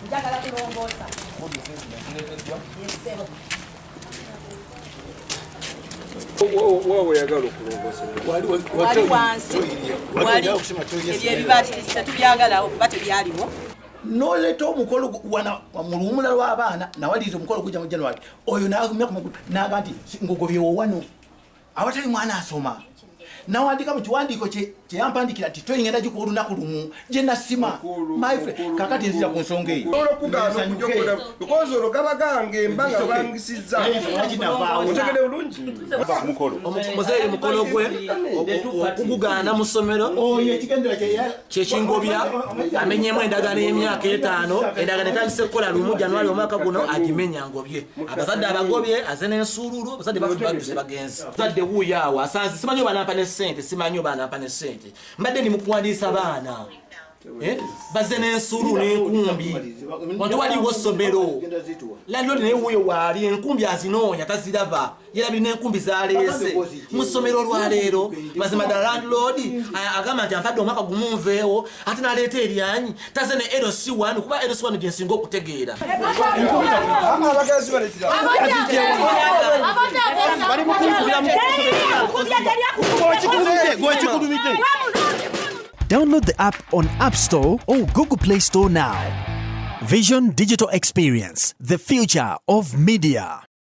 njagala kulongoosa. Wali wansi wali ebyo ebibaatiriza tubyagala okuba tebyaliwo. N'oleeta omukolo wana mu luwumula lw'abaana nawaliriza omukolo gujja mu January oyo n'agumya ku magulu n'agamba nti ngogobyewo wano awatali mwana asoma nawandika mu kiwandiiko kye yampandikira nti toyingenda gikuwa olunaku lumu gye nasima my friend kakati nzira ku nsonga eyo because olwo gaba gange mba nga bangisizza otegede bulungi muzeeyi mukolo gwe okugugaana mu ssomero kyekingobya amenyemu endagaano y'emyaka 5 endagaano etandise kukola lumu January omwaka guno agimenya ngobye abazadde abagobye aze n'ensuululu abazadde badduse bagenzi zadde wuuyaawo asanze simanyi oba nampa ne ssente simanyi oba nampa ne ssente mbadde ndi mu kuwandiisa baana baze n'ensuulu n'enkumbi wantu waliwo essomero landlord naye wuuyo waali enkumbi azinoonya taziraba yerabiri n'enkumbi zaleese mu ssomero olwaleero mazima ddala landlord agamba nti ampadde omwaka gumunveewo ate n'aleeta eryanyi taze ne LC1 kuba LC1 gye nsinga okutegeera Download the app on App Store or Google Play Store now. Vision Digital Experience, the future of media.